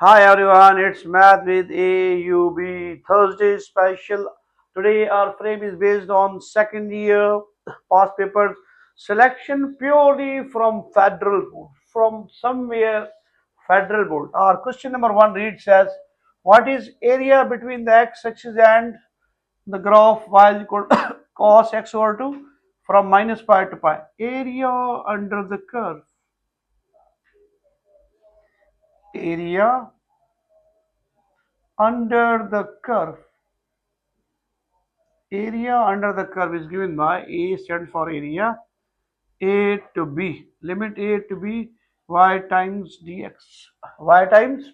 Hi everyone, it's Math with AUB Thursday special. Today our frame is based on second year past papers selection purely from federal board, from somewhere federal board. Our question number one reads as, what is area between the x-axis and the graph y is equal to cos x over 2 from minus pi to pi? Area under the curve. Area under the curve. Area under the curve is given by A stands for area, A to B, limit A to B, y times dx, y times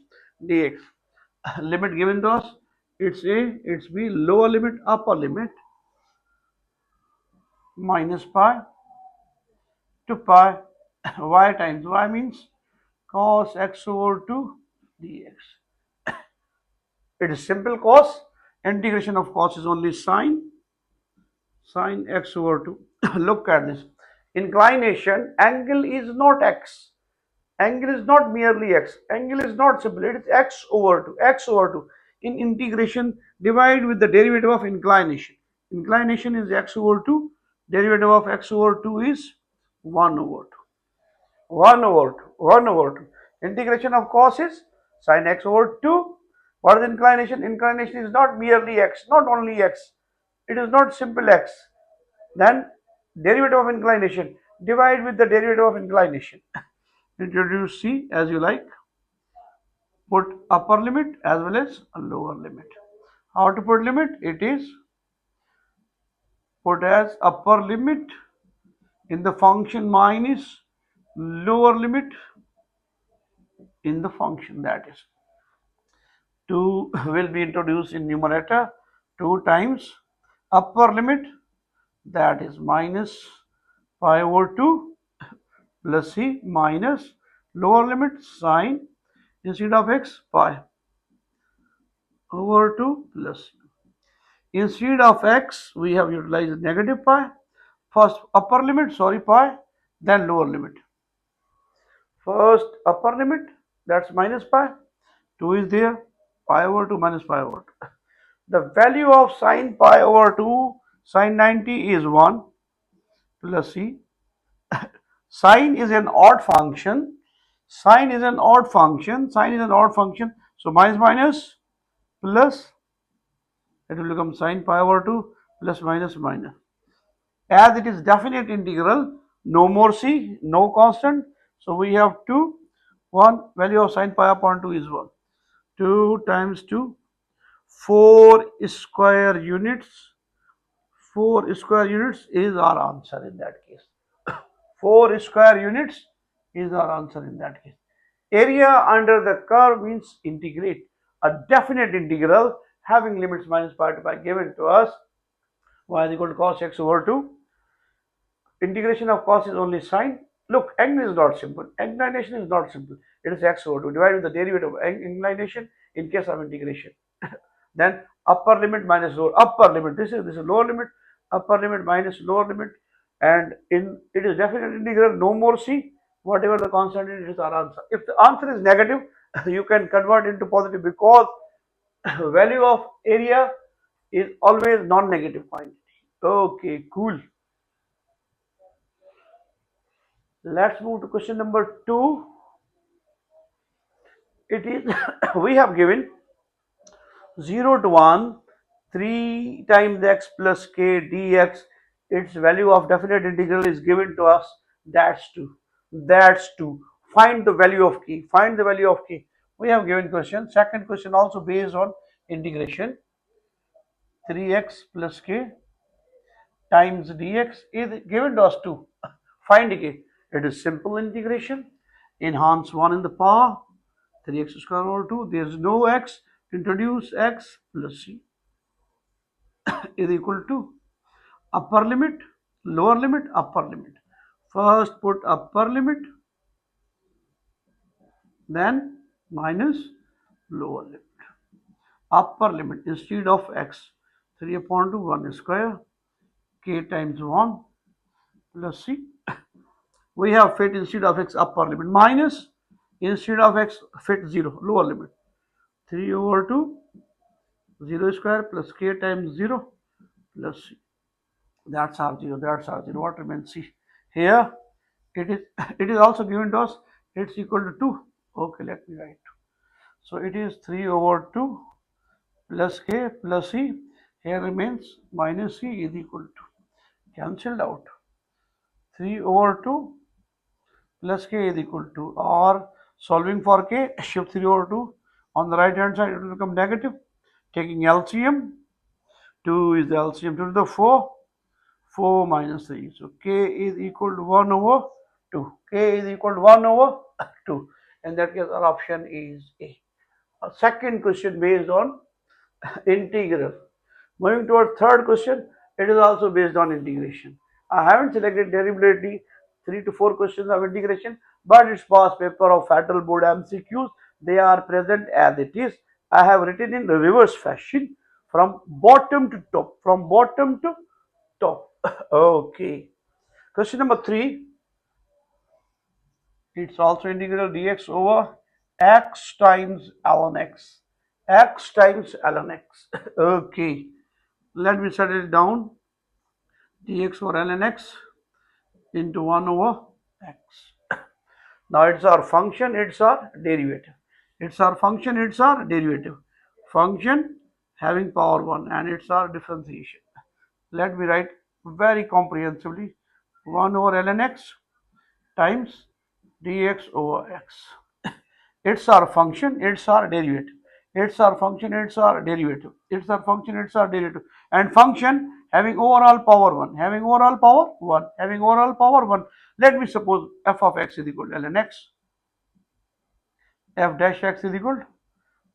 dx. Limit given to us, it's A, it's B, lower limit, upper limit, minus pi to pi, y times y means cos x over 2 dx. It is simple cos, integration of cos is only sine x over 2. Look at this. Inclination, angle is not x. Angle is not merely x. Angle is not simple. It is x over 2. X over 2. In integration, divide with the derivative of inclination. Inclination is x over 2. Derivative of x over 2 is 1 over 2. 1 over 2. 1 over 2. Integration of cos is sin x over 2. What is inclination? Inclination is not merely x, not only x. It is not simple x. Then derivative of inclination, divide with the derivative of inclination. Introduce C as you like. Put upper limit as well as a lower limit. How to put limit? It is put as upper limit in the function minus lower limit in the function, that is 2 will be introduced in numerator, 2 times upper limit, that is minus pi over 2 plus c minus lower limit sine instead of x pi over 2 plus c. Instead of x we have utilized negative pi. First upper limit, sorry, pi, then lower limit. First upper limit, that's minus pi, 2 is there, pi over 2 minus pi over 2. The value of sine pi over 2 sine 90 is 1 plus c. Sine is an odd function. Sine is an odd function. Sine is an odd function. So minus minus plus, it will become sine pi over 2 plus minus minus. As it is definite integral, no more c, no constant. So we have 2, 1, value of sine pi upon 2 is 1. 2 times 2, 4 square units. 4 square units is our answer in that case. 4 square units is our answer in that case. Area under the curve means integrate. A definite integral having limits minus pi to pi given to us, y is equal to cos x over 2. Integration of cos is only sine. Look, angle is not simple. Inclination is not simple. It is x over 2 divided with the derivative of inclination in case of integration. Then upper limit minus lower, upper limit. This is lower limit, upper limit minus lower limit, and in it is definite integral, no more c. Whatever the constant is, it is our answer. If the answer is negative, you can convert into positive because value of area is always non-negative quantity. Okay, cool. Let's move to question number 2. It is we have given 0 to 1, 3 times x plus k dx. Its value of definite integral is given to us. That's 2. That's 2. Find the value of k. Find the value of k. We have given question. Second question also based on integration. 3x plus k times dx is given to us 2. Find k. It is simple integration. Enhance 1 in the power. 3x square over 2. There is no x. Introduce x plus c is equal to upper limit, lower limit, upper limit. First put upper limit, then minus lower limit. Upper limit instead of x, 3 upon 2, 1 square, k times 1 plus c. We have fit instead of x upper limit minus Instead of x, fit 0, lower limit. 3 over 2, 0 square plus k times 0 plus c. That's R0, that's R0. What remains? C. Here, it is it is also given to us, it's equal to 2. Okay, let me write. So it is 3 over 2 plus k plus c. Here remains minus c is equal to, cancelled out. 3 over 2 plus k is equal to, or solving for k, shift 3 over 2. On the right hand side, it will become negative. Taking LCM, 2 is the LCM, 2 to the 4, 4 minus 3. So k is equal to 1 over 2. K is equal to 1 over 2. In that case, our option is A. A second question based on integral. Moving towards third question, it is also based on integration. I haven't selected deliberately 3 to 4 questions of integration, but it's past paper of Federal Board MCQs. They are present as it is. I have written in the reverse fashion from bottom to top. From bottom to top. Okay. Question number 3. It's also integral dx over x times ln x. X times ln x. Okay. Let me set it down. Dx over ln x into 1 over x. Now it's our function, it's our derivative. It's our function, it's our derivative. Function having power 1, and it's our differentiation. Let me write very comprehensively. 1 over ln x times dx over x. It's our function, it's our derivative. It's our function, it's our derivative. It's our function, it's our derivative. And function having overall power 1. Having overall power 1. Having overall power 1. Let me suppose f of x is equal to ln x. F dash x is equal to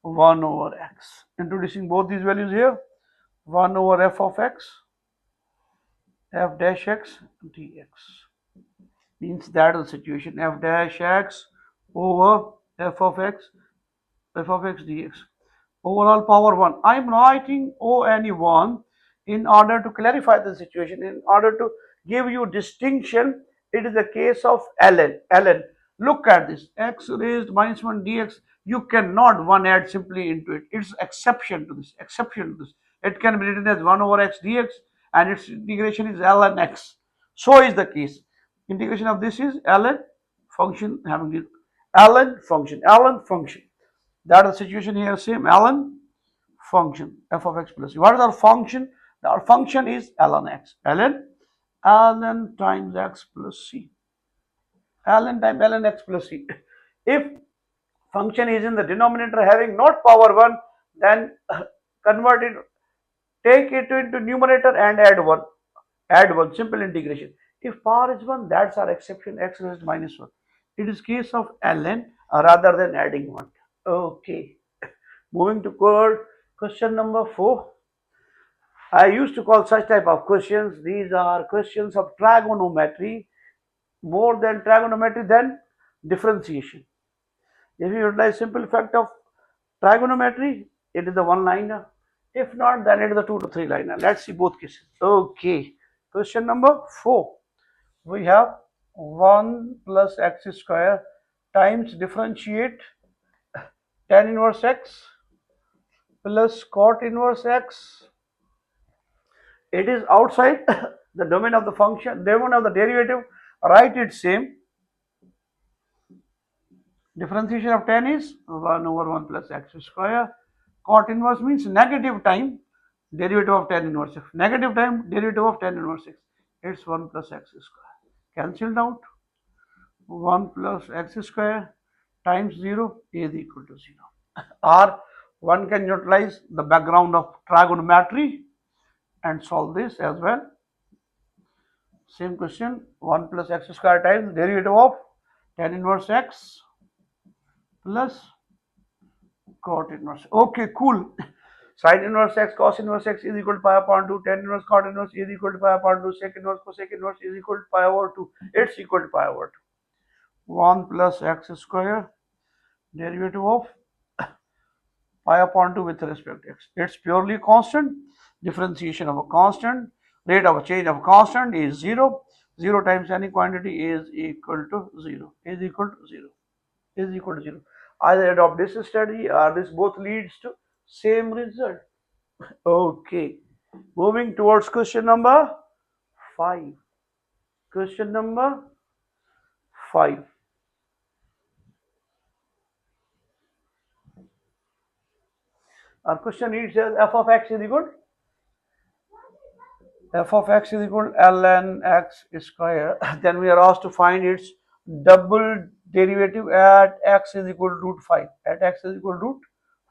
1 over x. Introducing both these values here. 1 over f of x. F dash x dx. Means that is the situation. F dash x over f of x dx. Overall power 1. I am writing ONE1 in order to clarify the situation, in order to give you distinction. It is a case of ln. Look at this. X raised minus 1 dx. You cannot 1 add simply into it. It's exception to this. Exception to this. It can be written as 1 over x dx, and its integration is ln x. So is the case. Integration of this is ln function having this ln function. That is the situation here, same ln function f of x plus c. What is our function? Our function is ln x. ln times x plus c. ln times ln x plus c. If function is in the denominator having not power 1, then convert it, take it into numerator and add 1. Add 1, simple integration. If power is 1, that's our exception, x raised minus 1. It is case of ln rather than adding 1. Okay. Moving to question number 4. I used to call such type of questions, these are questions of trigonometry, more than trigonometry than differentiation. If you utilize simple fact of trigonometry, it is the one liner. If not, then it is the 2 to 3 liner. Let's see both cases. Okay. Question number 4. We have 1 plus x square times differentiate tan inverse x plus cot inverse x. It is outside the domain of the function, domain of the derivative. Write it same. Differentiation of tan is 1 over 1 plus x square. Cot inverse means negative time derivative of tan inverse x. Negative time derivative of tan inverse x. It's 1 plus x square. Cancelled out. 1 plus x square times 0 is equal to 0. Or one can utilize the background of trigonometry and solve this as well. Same question, 1 plus x square times derivative of tan inverse x plus cot inverse. Okay, cool. Sin inverse x, cos inverse x is equal to pi upon 2, tan inverse cot inverse is equal to pi upon 2, sec inverse cosec inverse is equal to pi over 2. It's equal to pi over 2. 1 plus x square derivative of pi upon 2 with respect to x. It's purely constant. Differentiation of a constant. Rate of change of constant is 0. 0 times any quantity is equal to 0. Is equal to 0. is equal to 0. Either adopt this strategy or this both leads to same result. Okay. Moving towards question number 5. Question number 5. Our question reads as f of x is equal ln x square. Then we are asked to find its double derivative at x is equal to root 5. At x is equal to root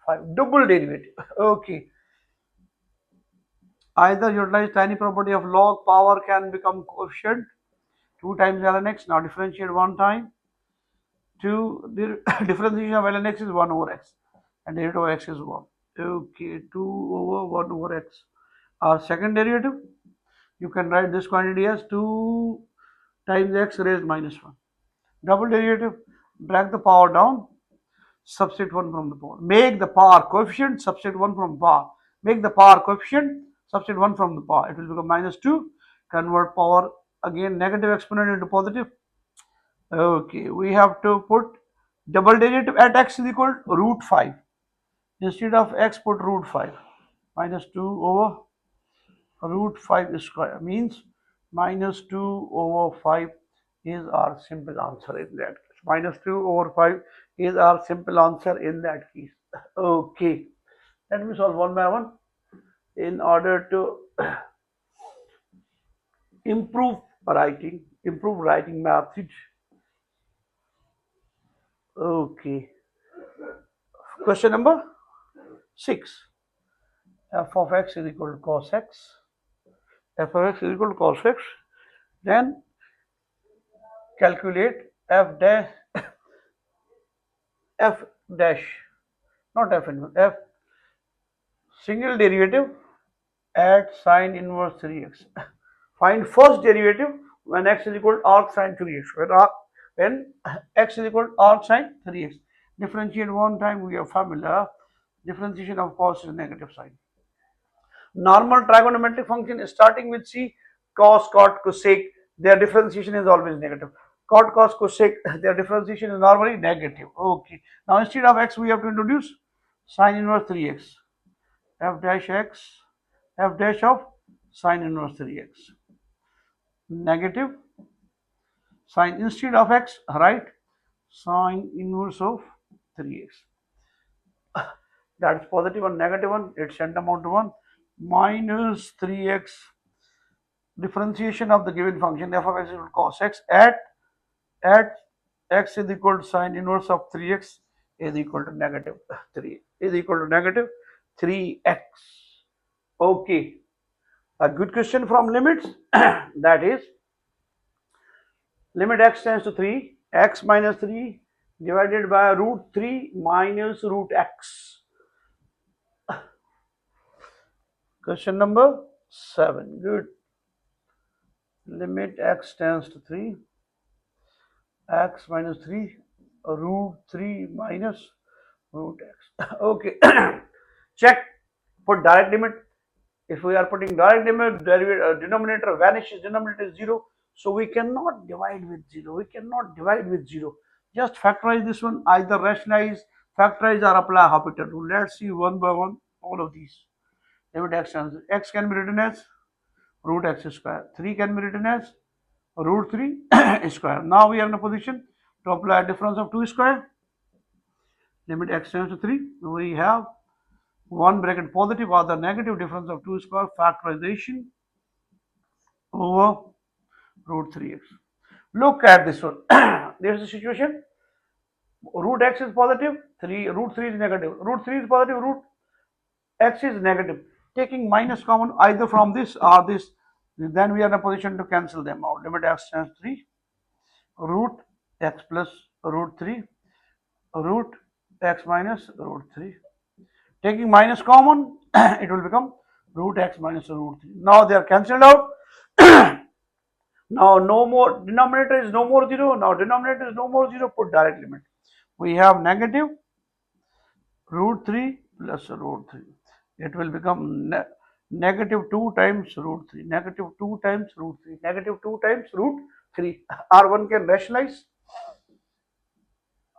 5. Double derivative. Okay. Either utilize tiny property of log power can become coefficient 2 times ln x. Now differentiate 1 time. 2 the differentiation of ln x is 1 over x and derivative of x is 1. Okay, 2 over 1 over x. Our second derivative, you can write this quantity as 2 times x raised minus 1. Double derivative, drag the power down, substitute 1 from the power. Make the power coefficient, substitute 1 from power. Make the power coefficient, substitute 1 from the power. It will become minus 2. Convert power, again negative exponent into positive. Okay, we have to put double derivative at x is equal to root 5. Instead of x, put root 5. Minus 2 over root 5 square means minus 2 over 5 is our simple answer in that case. Minus 2 over 5 is our simple answer in that case. Okay, let me solve one by one in order to improve writing method. Okay, question number 6. F of x is equal to cos x. F of x is equal to cos x. Then calculate f dash, not f inverse, f single derivative at sine inverse 3x. Find first derivative when x is equal to arc sine 3x. When x is equal to arc sine 3x. Differentiate 1 time, we have formula. Differentiation of cos is negative sign. Normal trigonometric function is starting with c, cos, cot, cosec, their differentiation is always negative. Cot, cos, cosec, their differentiation is normally negative. Okay. Now instead of x, we have to introduce sine inverse 3x. F dash x, f dash of sine inverse 3x. Negative sine instead of x, right? Sine inverse of 3x. That's positive and negative one, it's tantamount to 1. Minus 3x differentiation of the given function f of x is equal to cos x at x is equal to sine inverse of 3x is equal to negative 3 is equal to negative 3x. Okay, a good question from limits that is limit x tends to 3, x minus 3 divided by root 3 minus root x. Question number 7. Good. Limit x tends to 3, x minus 3, root 3 minus root x. Okay. Check. Put direct limit. If we are putting direct limit, denominator vanishes, denominator is 0. So we cannot divide with 0. Just factorize this one, either rationalize, factorize or apply Hopital rule. Let's see one by one all of these. Limit x can be written as root x square. 3 can be written as root 3 square. Now we are in a position to apply difference of 2 square. Limit x tends to 3. We have one bracket positive or the negative difference of 2 square factorization over root 3x. Look at this one. There is a situation. Root x is positive, root 3 is negative. Root 3 is positive, root x is negative. Taking minus common either from this or this, then we are in a position to cancel them out. Limit x tends to 3, root x plus root 3, root x minus root 3. Taking minus common, it will become root x minus root 3. Now they are cancelled out. Now no more, denominator is no more 0. Now denominator is no more 0. Put direct limit. We have negative root 3 plus root 3. It will become negative 2 times root 3. Negative 2 times root 3. Negative 2 times root 3. R1 can rationalize.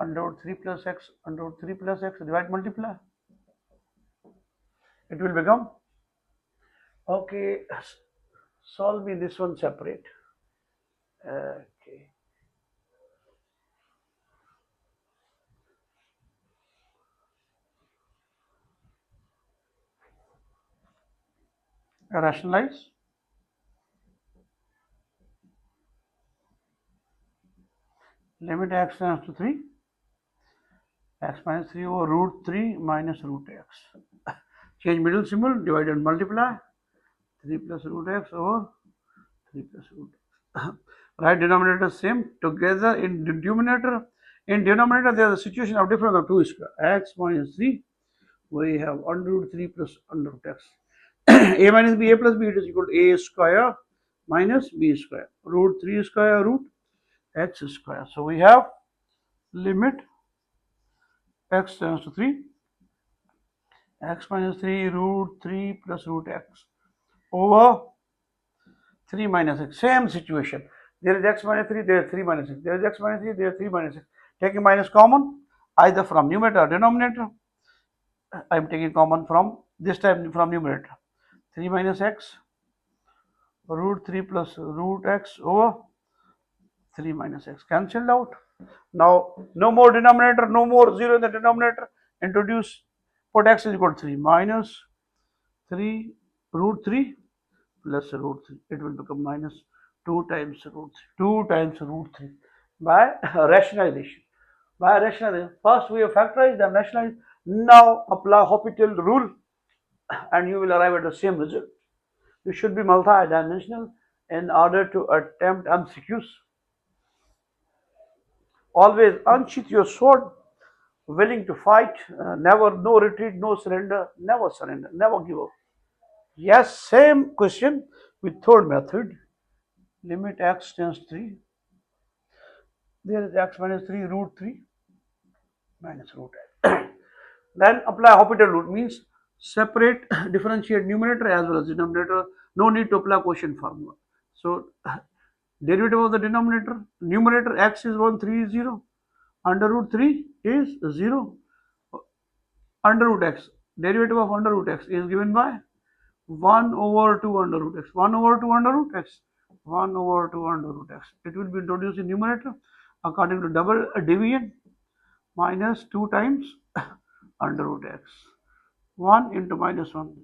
under root 3 plus x, under root 3 plus x, divide, multiply. It will become, okay, solve me this one separate. Okay. Rationalize. Limit x tends to 3. X minus 3 over root 3 minus root x. Change middle symbol, divide and multiply. 3 plus root x over 3 plus root x. Right, denominator same. Together in the numerator. In denominator, there is a situation of difference of 2 square. X minus 3, we have under root 3 plus under root x. A minus b, a plus b, it is equal to a square minus b square. Root 3 square root x square. So we have limit x tends to 3, x minus 3 root 3 plus root x over 3 minus x. Same situation. There is x minus 3, there is 3 minus x. There is x minus 3, there is 3 minus x. Taking minus common, either from numerator or denominator. I am taking common from, this time from numerator. 3 minus x root 3 plus root x over 3 minus x. Cancelled out. Now, no more denominator, no more 0 in the denominator. Introduce, put x is equal to 3 minus 3 root 3 plus root 3. It will become minus 2 times root 3. 2 times root 3 by rationalization. By rationalization. First we have factorized, then rationalized. Now apply Hospital rule and you will arrive at the same result. You should be multi-dimensional in order to attempt MCQs. Always unsheath your sword, willing to fight, never, no retreat, no surrender, never give up. Yes, same question with third method. Limit x tends to 3. There is x minus 3 root 3 minus root x. Then apply Hospital rule, means separate, differentiate numerator as well as denominator. No need to apply quotient formula. So derivative of the denominator, numerator x is 1, 3 is 0. Under root 3 is 0. Under root x, derivative of under root x is given by 1 over 2 under root x. 1 over 2 under root x. 1 over 2 under root x. It will be introduced in numerator according to double division, minus 2 times under root x. 1 into minus 1.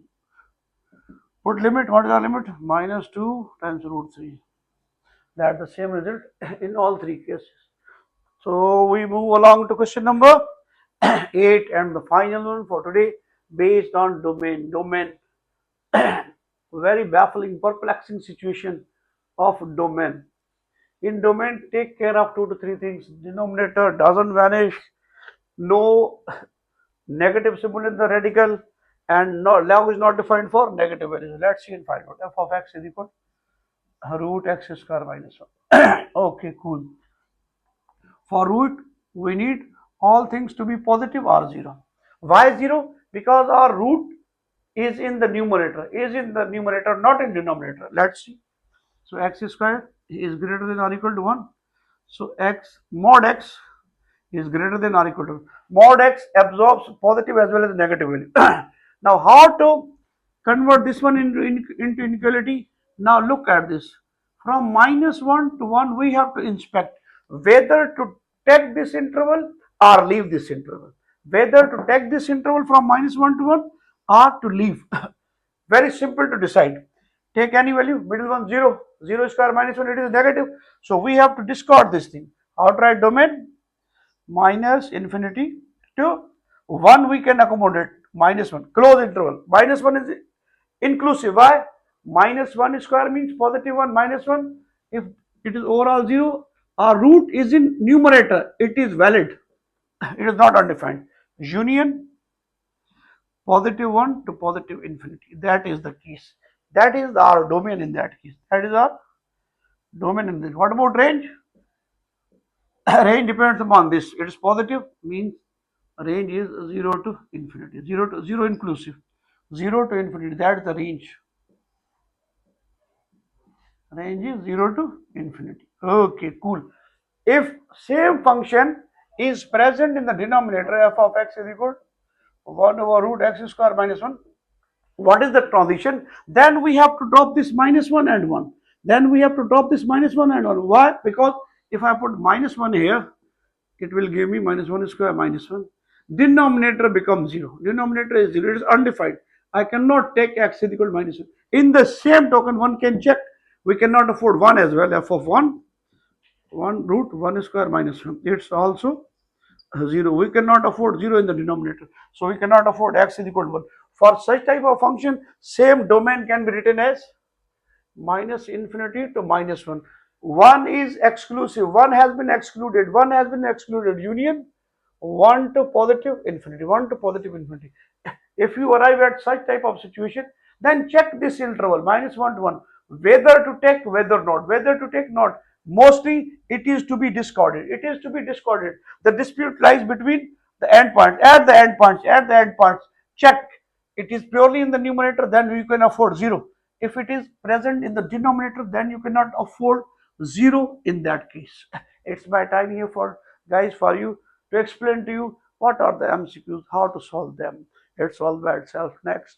Put limit, what is our limit? Minus 2 times root 3. That's the same result in all three cases. So we move along to question number 8 and the final one for today, based on domain. Domain, very baffling, perplexing situation of domain. In domain, take care of 2 to 3 things. Denominator doesn't vanish, no negative symbol in the radical, and no log is not defined for negative values. Let's see and find out. F of x is equal to root x square minus 1. Okay, cool. For root, we need all things to be positive or 0. Why 0? Because our root is in the numerator, not in denominator. Let's see. So x square is greater than or equal to 1. So x mod x is greater than or equal to. Mod x absorbs positive as well as negative value. Now how to convert this one into inequality? Now look at this. From minus 1 to 1, we have to inspect whether to take this interval or leave this interval. Whether to take this interval from minus 1 to 1 or to leave. Very simple to decide. Take any value, middle one 0, 0 square minus 1, it is negative. So we have to discard this thing. Outright domain, minus infinity to 1 we can accommodate, minus 1, close interval. Minus 1 is inclusive. Why? Minus 1 square means positive 1 minus 1. If it is overall 0, our root is in numerator, it is valid. It is not undefined. Union positive 1 to positive infinity. That is the case. That is our domain in that case. That is our domain in this. What about range? Range depends upon this. It is positive, means range is 0 to infinity. 0 to 0 inclusive. 0 to infinity. That is the range. Range is 0 to infinity. Okay, cool. If same function is present in the denominator, f of x is equal to 1 over root x square minus 1. What is the transition? Then we have to drop this minus 1 and 1. Then we have to drop this minus 1 and 1. Why? Because if I put minus 1 here, it will give me minus 1 square minus 1. Denominator becomes 0. Denominator is 0. It is undefined. I cannot take x is equal to minus 1. In the same token, one can check. We cannot afford 1 as well. F of 1, 1 root 1 square minus 1. It's also 0. We cannot afford 0 in the denominator. So we cannot afford x is equal to 1. For such type of function, same domain can be written as minus infinity to minus 1. 1 is exclusive. 1 has been excluded. 1 has been excluded. Union 1 to positive infinity. 1 to positive infinity. If you arrive at such type of situation, then check this interval minus 1 to 1. Whether to take, whether not. Whether to take, not. Mostly it is to be discarded. It is to be discarded. The dispute lies between the endpoints. At the endpoints, at the endpoints, check. It is purely in the numerator, then you can afford 0. If it is present in the denominator, then you cannot afford 0 in that case. It's my time here for guys for you to explain to you what are the MCQs, how to solve them. It's all by itself. Next.